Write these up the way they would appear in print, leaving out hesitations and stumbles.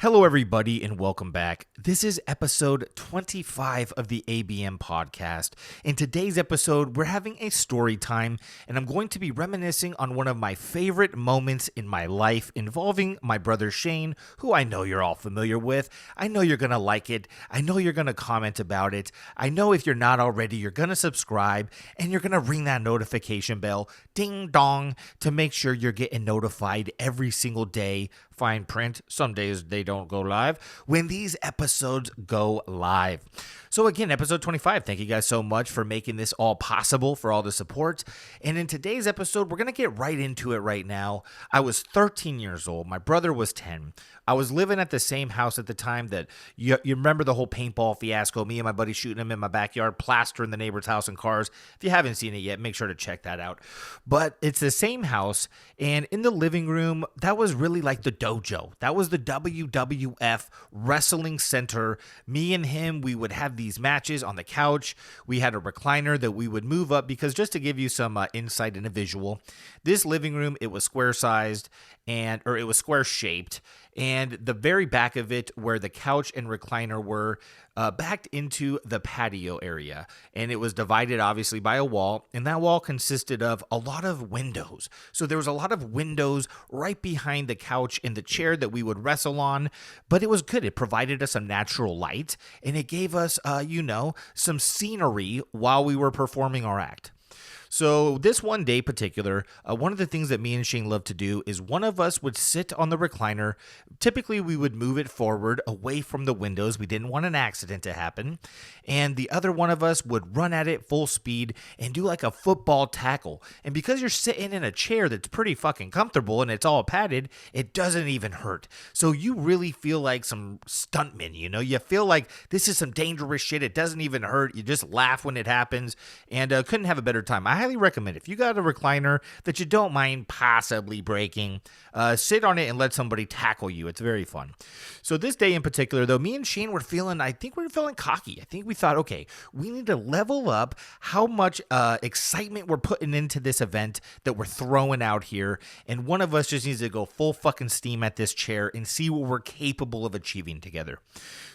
Hello, everybody, and welcome back. This is episode 25 of the ABM podcast. In today's episode, we're having a story time, and I'm going to be reminiscing on one of my favorite moments in my life involving my brother Shane, who I know you're all familiar with. I know you're going to like it. I know you're going to comment about it. I know if you're not already, you're going to subscribe, and you're going to ring that notification bell, ding dong, to make sure you're getting notified every single day. Fine print. Some days they don't go live when these episodes go live. So again, episode 25. Thank you guys so much for making this all possible, for all the support. And in today's episode, we're going to get right into it right now. I was 13 years old. My brother was 10. I was living at the same house at the time that you remember the whole paintball fiasco, me and my buddy shooting him in my backyard, plastering the neighbor's house and cars. If you haven't seen it yet, make sure to check that out. But it's the same house, and in the living room, that was really like the dojo. That was the WWF Wrestling Center. Me and him, we would have these matches on the couch. We had a recliner that we would move up because just to give you some insight and a visual, this living room, it was square sized or it was square shaped. And the very back of it, where the couch and recliner were, backed into the patio area. And it was divided, obviously, by a wall. And that wall consisted of a lot of windows. So there was a lot of windows right behind the couch and the chair that we would wrestle on. But it was good. It provided us some natural light. And it gave us, some scenery while we were performing our act. So this one day in particular, one of the things that me and Shane love to do is one of us would sit on the recliner. Typically, we would move it forward away from the windows. We didn't want an accident to happen. And the other one of us would run at it full speed and do like a football tackle. And because you're sitting in a chair that's pretty fucking comfortable and it's all padded, it doesn't even hurt. So you really feel like some stuntman, you know? You feel like this is some dangerous shit. It doesn't even hurt. You just laugh when it happens, and couldn't have a better time. I highly recommend if you got a recliner that you don't mind possibly breaking, sit on it and let somebody tackle you. It's very fun. So this day in particular, though, me and Shane were feeling cocky. I think we thought, okay, we need to level up how much excitement we're putting into this event that we're throwing out here. And one of us just needs to go full fucking steam at this chair and see what we're capable of achieving together.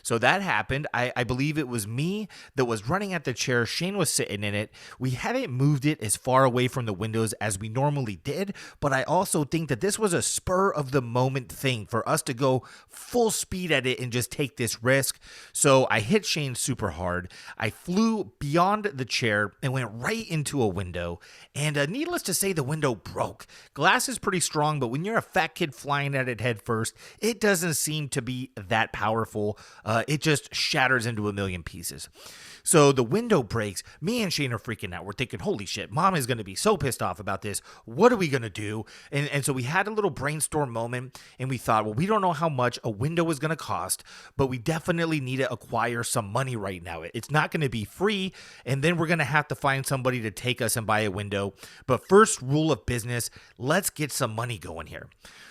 So that happened. I believe it was me that was running at the chair. Shane was sitting in it. We hadn't moved it as far away from the windows as we normally did, but I also think that this was a spur of the moment thing for us to go full speed at it and just take this risk. So I hit Shane super hard. I flew beyond the chair and went right into a window. And needless to say, the window broke. Glass is pretty strong, but when you're a fat kid flying at it head first, it doesn't seem to be that powerful. It just shatters into a million pieces. So the window breaks. Me and Shane are freaking out. We're thinking, holy shit, mom is going to be so pissed off about this. What are we going to do? And so we had a little brainstorm moment, and we thought, well, we don't know how much a window is going to cost, but we definitely need to acquire some money right now. It's not going to be free, and then we're going to have to find somebody to take us and buy a window. But first rule of business, let's get some money going here.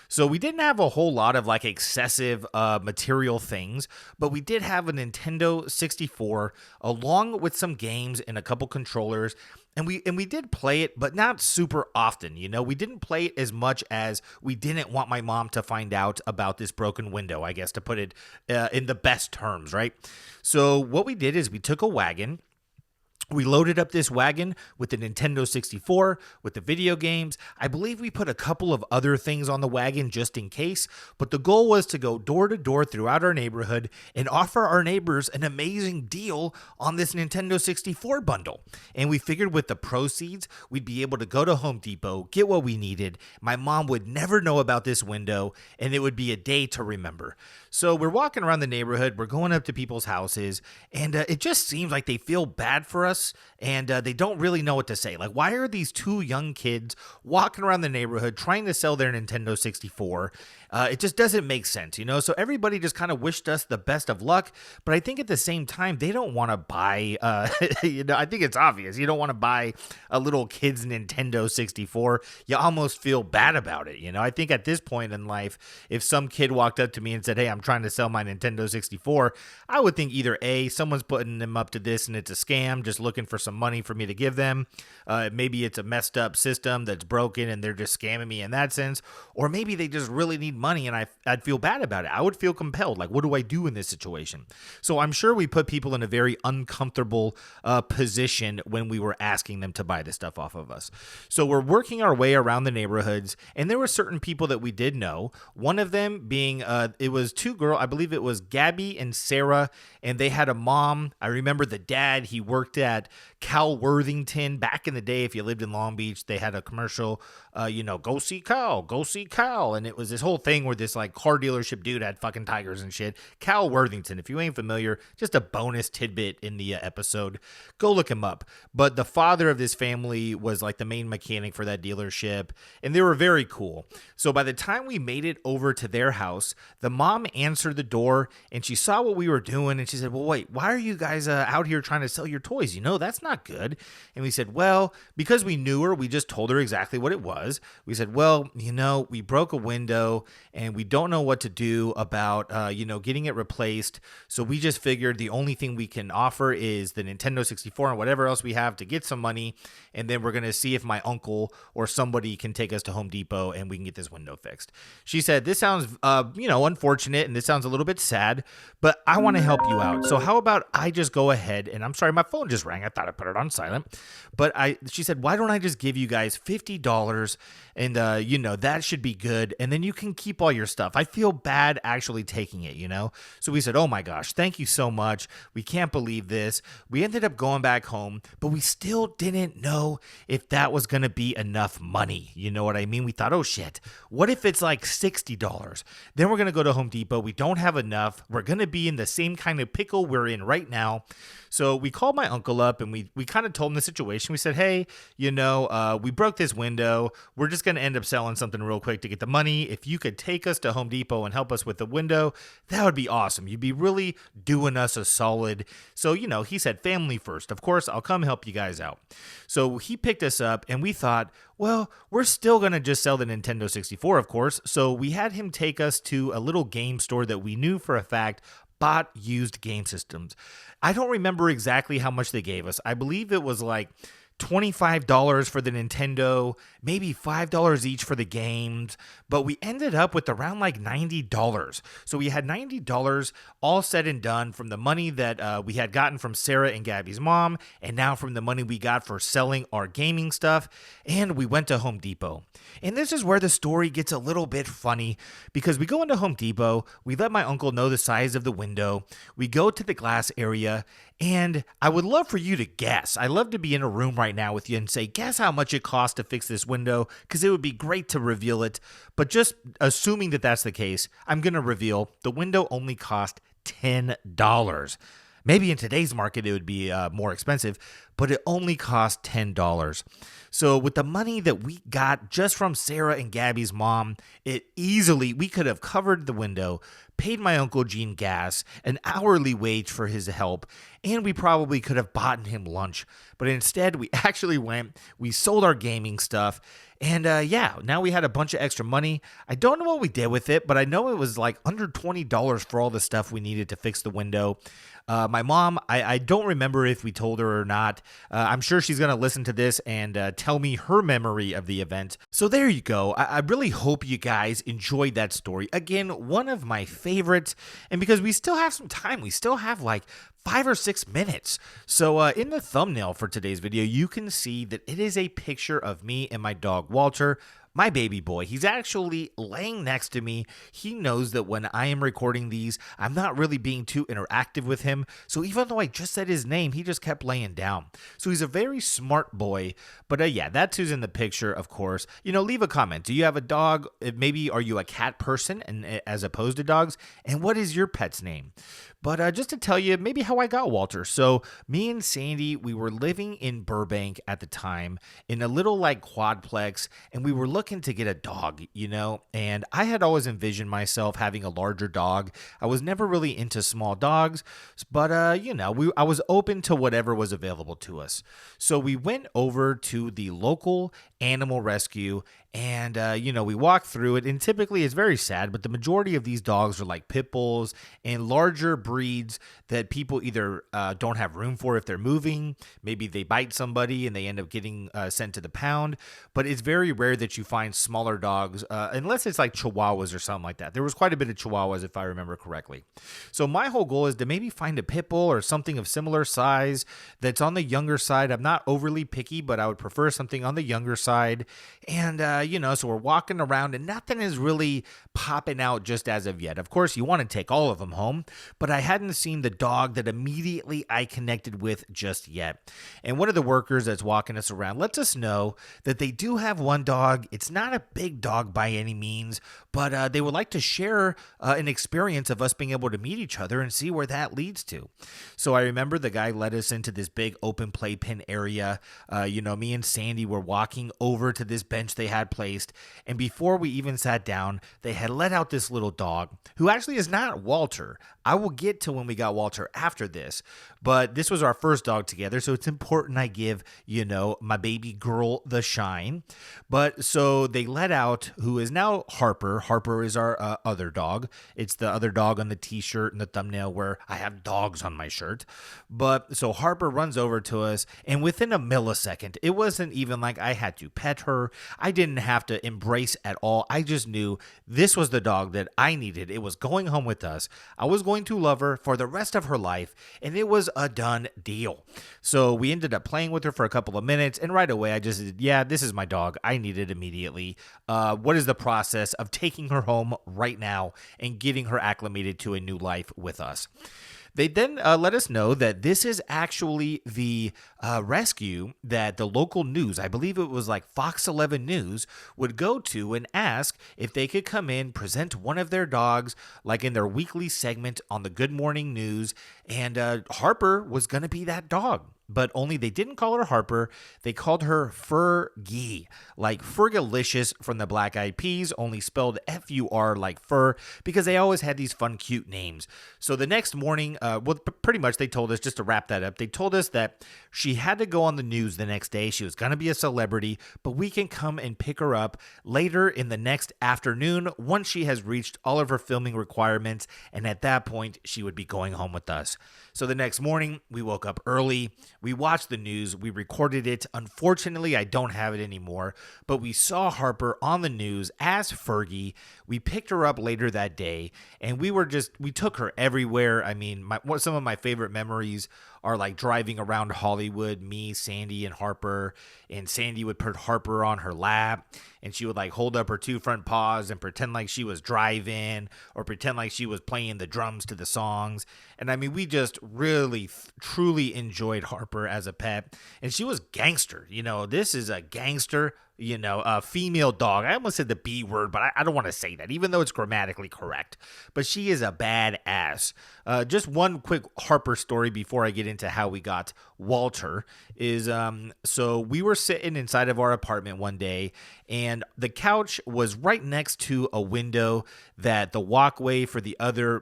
So we didn't have a whole lot of like excessive material things, but we did have a Nintendo 64 along with some games and a couple controllers. And we did play it, but not super often. You know, we didn't play it as much as we didn't want my mom to find out about this broken window, I guess, to put it in the best terms, right? So what we did is we took a wagon. We loaded up this wagon with the Nintendo 64, with the video games. I believe we put a couple of other things on the wagon just in case, but the goal was to go door to door throughout our neighborhood and offer our neighbors an amazing deal on this Nintendo 64 bundle. And we figured with the proceeds, we'd be able to go to Home Depot, get what we needed. My mom would never know about this window, and it would be a day to remember. So we're walking around the neighborhood, we're going up to people's houses, and it just seems like they feel bad for us, and they don't really know what to say. Like, why are these two young kids walking around the neighborhood trying to sell their Nintendo 64? It just doesn't make sense, you know? So everybody just kind of wished us the best of luck, but I think at the same time, they don't want to buy, I think it's obvious. You don't want to buy a little kid's Nintendo 64. You almost feel bad about it, you know? I think at this point in life, if some kid walked up to me and said, hey, I'm trying to sell my Nintendo 64, I would think either A, someone's putting them up to this and it's a scam, just looking for some money for me to give them. Maybe it's a messed up system that's broken and they're just scamming me in that sense. Or maybe they just really need money and I'd feel bad about it. I would feel compelled. Like, what do I do in this situation? So I'm sure we put people in a very uncomfortable position when we were asking them to buy this stuff off of us. So we're working our way around the neighborhoods, and there were certain people that we did know. One of them being, it was two girls, I believe it was Gabby and Sarah, and they had a mom. I remember the dad, he worked at Cal Worthington back in the day. If you lived in Long Beach, they had a commercial, go see Cal, go see Cal. And it was this whole thing where this like car dealership dude had fucking tigers and shit. Cal Worthington, if you ain't familiar, just a bonus tidbit in the episode. Go look him up. But the father of this family was like the main mechanic for that dealership, and they were very cool. So by the time we made it over to their house, the mom answered the door and she saw what we were doing and she said, well, wait, why are you guys out here trying to sell your toys? That's not good. And we said, well, because we knew her, we just told her exactly what it was. We said, well, we broke a window and we don't know what to do about, getting it replaced. So we just figured the only thing we can offer is the Nintendo 64 and whatever else we have to get some money. And then we're going to see if my uncle or somebody can take us to Home Depot and we can get this window fixed. She said, this sounds, unfortunate and this sounds a little bit sad, but I want to help you out. So how about I just go ahead and I'm sorry, my phone just rang. I thought I put it on silent, but she said, why don't I just give you guys $50 and, that should be good. And then you can keep all your stuff. I feel bad actually taking it, So we said, oh my gosh, thank you so much. We can't believe this. We ended up going back home, but we still didn't know if that was going to be enough money. You know what I mean? We thought, oh shit, what if it's like $60? Then we're going to go to Home Depot. We don't have enough. We're going to be in the same kind of pickle we're in right now. So we called my uncle up and we kind of told him the situation. We said, hey, we broke this window. We're just going to end up selling something real quick to get the money. If you could take us to Home Depot and help us with the window, that would be awesome. You'd be really doing us a solid. So, he said family first. Of course, I'll come help you guys out. So he picked us up and we thought, well, we're still going to just sell the Nintendo 64, of course. So we had him take us to a little game store that we knew for a fact bought used game systems. I don't remember exactly how much they gave us. I believe it was like $25 for the Nintendo, maybe $5 each for the games, but we ended up with around like $90. So we had $90 all said and done from the money that we had gotten from Sarah and Gabby's mom, and now from the money we got for selling our gaming stuff, and we went to Home Depot. And this is where the story gets a little bit funny, because we go into Home Depot, we let my uncle know the size of the window, we go to the glass area, and I would love for you to guess. I'd love to be in a room right now with you and say, guess how much it costs to fix this window, because it would be great to reveal it. But just assuming that that's the case, I'm going to reveal the window only cost $10. Maybe in today's market, it would be more expensive, but it only cost $10. So with the money that we got just from Sarah and Gabby's mom, we could have covered the window, paid my Uncle Gene gas, an hourly wage for his help, and we probably could have bought him lunch. But instead, we actually we sold our gaming stuff, and now we had a bunch of extra money. I don't know what we did with it, but I know it was like under $20 for all the stuff we needed to fix the window. My mom, I don't remember if we told her or not. I'm sure she's going to listen to this and tell me her memory of the event. So there you go. I really hope you guys enjoyed that story. Again, one of my favorites. And because we still have some time, we still have like 5 or 6 minutes. So in the thumbnail for today's video, you can see that it is a picture of me and my dog, Walter, my baby boy. He's actually laying next to me. He knows that when I am recording these, I'm not really being too interactive with him. So even though I just said his name, he just kept laying down. So he's a very smart boy. But that's who's in the picture, of course. Leave a comment. Do you have a dog? Maybe are you a cat person and as opposed to dogs? And what is your pet's name? But just to tell you maybe how I got Walter. So me and Sandy, we were living in Burbank at the time in a little like quadplex, and we were looking to get a dog, and I had always envisioned myself having a larger dog. I was never really into small dogs, but I was open to whatever was available to us. So we went over to the local animal rescue, And, we walk through it, and typically it's very sad, but the majority of these dogs are like pit bulls and larger breeds that people either don't have room for if they're moving. Maybe they bite somebody and they end up getting sent to the pound. But it's very rare that you find smaller dogs, unless it's like Chihuahuas or something like that. There was quite a bit of Chihuahuas, if I remember correctly. So my whole goal is to maybe find a pit bull or something of similar size that's on the younger side. I'm not overly picky, but I would prefer something on the younger side. And, so we're walking around and nothing is really popping out just as of yet. Of course, you want to take all of them home, but I hadn't seen the dog that immediately I connected with just yet. And one of the workers that's walking us around lets us know that they do have one dog. It's not a big dog by any means, but they would like to share an experience of us being able to meet each other and see where that leads to. So I remember the guy led us into this big open playpen area. Me and Sandy were walking over to this bench they had placed, and before we even sat down, they had let out this little dog who actually is not Walter. I will get to when we got Walter after this, but this was our first dog together, so it's important I give, my baby girl the shine. But so they let out who is now Harper. Harper is our other dog. It's the other dog on the t-shirt and the thumbnail where I have dogs on my shirt. But so Harper runs over to us, and within a millisecond, it wasn't even like I had to pet her. I didn't have to embrace at all. I just knew this was the dog that I needed. It was going home with us. I was going to love her for the rest of her life, and it was a done deal. So we ended up playing with her for a couple of minutes, and right away I just said, yeah, this is my dog. I need it immediately. What is the process of taking her home right now and getting her acclimated to a new life with us? They then let us know that this is actually the rescue that the local news, I believe it was like Fox 11 News, would go to and ask if they could come in, present one of their dogs, like in their weekly segment on the Good Morning News. And Harper was going to be that dog. But only they didn't call her Harper. They called her Fergie, like Fergalicious from the Black Eyed Peas, only spelled F-U-R like fur, because they always had these fun, cute names. So the next morning, pretty much they told us, just to wrap that up, they told us that she had to go on the news the next day. She was going to be a celebrity, but we can come and pick her up later in the next afternoon once she has reached all of her filming requirements. And at that point, she would be going home with us. So the next morning, we woke up early. We watched the news. We recorded it. Unfortunately, I don't have it anymore, but we saw Harper on the news as Fergie. We picked her up later that day, and we took her everywhere. I mean, some of my favorite memories are like driving around Hollywood, me, Sandy, and Harper. And Sandy would put Harper on her lap, and she would like hold up her two front paws and pretend like she was driving, or pretend like she was playing the drums to the songs. And I mean, we just really, truly enjoyed Harper as a pet. And she was gangster. This is a gangster, a female dog. I almost said the B word, but I don't want to say that, even though it's grammatically correct. But she is a badass. Just one quick Harper story before I get into how we got Walter is, so we were sitting inside of our apartment one day, and the couch was right next to a window that the walkway for the other,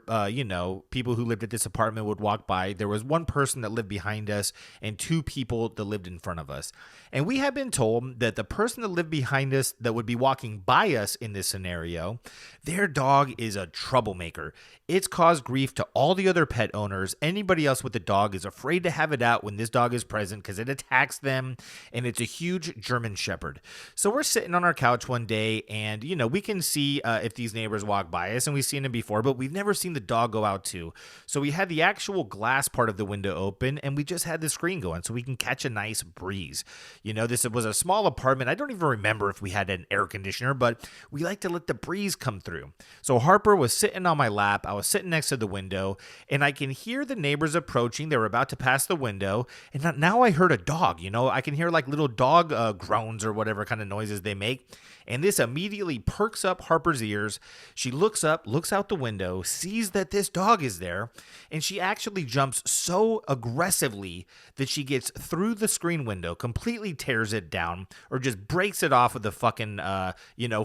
people who lived at this apartment would walk by. There was one person that lived behind us and two people that lived in front of us. And we had been told that the person that lived behind us that would be walking by us in this scenario, their dog is a troublemaker. It's caused grief to all the other pet owners. Anybody else with a dog is afraid to have it out when this dog is present because it attacks them, and it's a huge German Shepherd. So we're sitting on our couch one day, and, we can see if these neighbors walk by us, and we've seen them before, but we've never seen the dog go out too. So we had the actual glass part of the window open, and we just had the screen going so we can catch a nice breeze. This was a small apartment. I don't even remember if we had an air conditioner, but we like to let the breeze come through. So Harper was sitting on my lap. I was sitting next to the window, and I can hear the neighbors approaching. They were about to pass the window, and now I heard a dog. I can hear like little dog groans or whatever kind of noises they make. And this immediately perks up Harper's ears. She looks up, looks out the window, sees that this dog is there, and she actually jumps so aggressively that she gets through the screen window, completely tears it down, or just breaks it off of the fucking,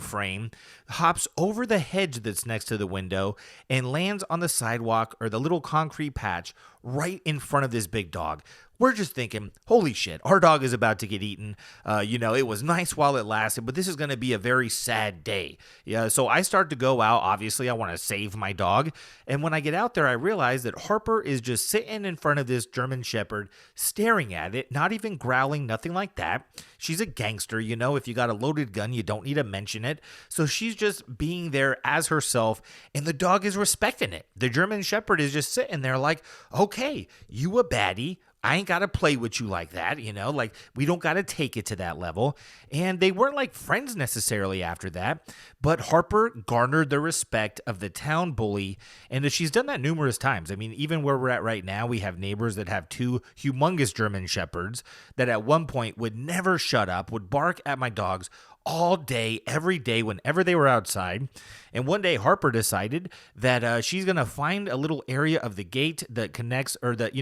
frame, hops over the hedge that's next to the window, and lands on the sidewalk or the little concrete patch right in front of this big dog. We're just thinking, holy shit, our dog is about to get eaten. It was nice while it lasted, but this is going to be a very sad day. Yeah, so I start to go out. Obviously, I want to save my dog. And when I get out there, I realize that Harper is just sitting in front of this German Shepherd, staring at it, not even growling, nothing like that. She's a gangster, if you got a loaded gun, you don't need to mention it. So she's just being there as herself, and the dog is respecting it. The German Shepherd is just sitting there like, okay, you a baddie. I ain't got to play with you like that, like we don't got to take it to that level. And they weren't like friends necessarily after that, but Harper garnered the respect of the town bully. And she's done that numerous times. I mean, even where we're at right now, we have neighbors that have two humongous German Shepherds that at one point would never shut up, would bark at my dogs all day, every day, whenever they were outside. And one day Harper decided that she's going to find a little area of the gate that connects, or that,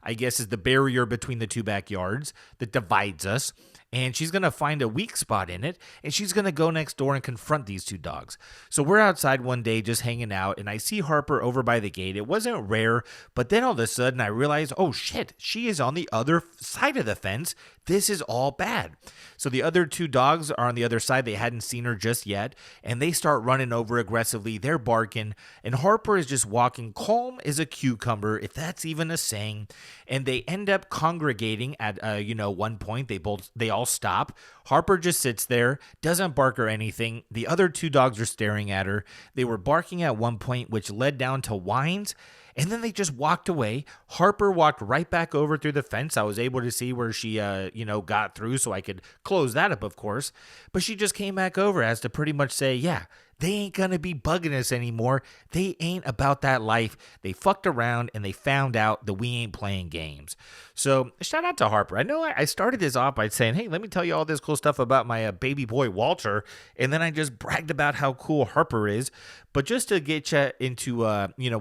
I guess is the barrier between the two backyards that divides us. And she's going to find a weak spot in it, and she's going to go next door and confront these two dogs. So we're outside one day just hanging out, and I see Harper over by the gate. It wasn't rare, but then all of a sudden I realized, oh shit, she is on the other side of the fence. This is all bad. So the other two dogs are on the other side. They hadn't seen her just yet, and they start running over aggressively. They're barking, and Harper is just walking calm as a cucumber, if that's even a saying. And they end up congregating at one point. They all stop. Harper just sits there, doesn't bark or anything. The other two dogs are staring at her. They were barking at one point, which led down to whines. And then they just walked away. Harper walked right back over through the fence. I was able to see where she, got through, so I could close that up, of course. But she just came back over as to pretty much say, yeah, they ain't gonna be bugging us anymore. They ain't about that life. They fucked around and they found out that we ain't playing games. So shout out to Harper. I know I started this off by saying, hey, let me tell you all this cool stuff about my baby boy Walter. And then I just bragged about how cool Harper is. But just to get you into,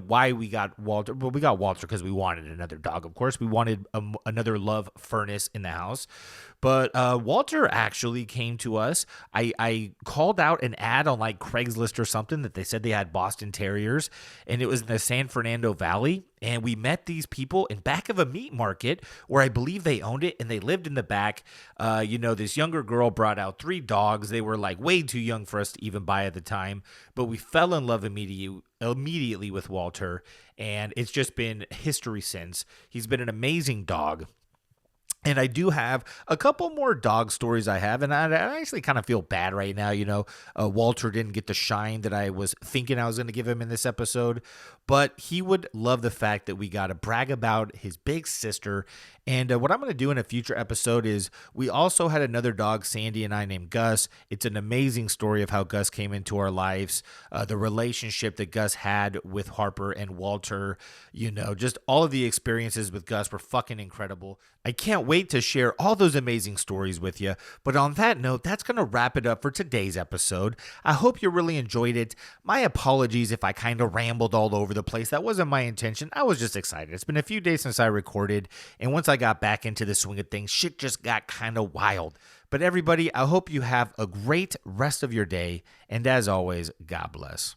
why we got Walter. Well, we got Walter because we wanted another dog, of course. We wanted another love furnace in the house. But Walter actually came to us. I called out an ad on like Craigslist or something that they said they had Boston Terriers, and it was in the San Fernando Valley. And we met these people in back of a meat market where I believe they owned it, and they lived in the back. This younger girl brought out 3 dogs. They were like way too young for us to even buy at the time, but we fell in love immediately with Walter, and it's just been history since. He's been an amazing dog. And I do have a couple more dog stories I have, and I actually kind of feel bad right now. Walter didn't get the shine that I was thinking I was going to give him in this episode, but he would love the fact that we got to brag about his big sister. And what I'm going to do in a future episode is we also had another dog, Sandy and I, named Gus. It's an amazing story of how Gus came into our lives, the relationship that Gus had with Harper and Walter, just all of the experiences with Gus were fucking incredible. I can't wait to share all those amazing stories with you. But on that note, that's going to wrap it up for today's episode. I hope you really enjoyed it. My apologies if I kind of rambled all over the place. That wasn't my intention. I was just excited. It's been a few days since I recorded, and once I got back into the swing of things, shit just got kind of wild. But everybody, I hope you have a great rest of your day, and as always, God bless.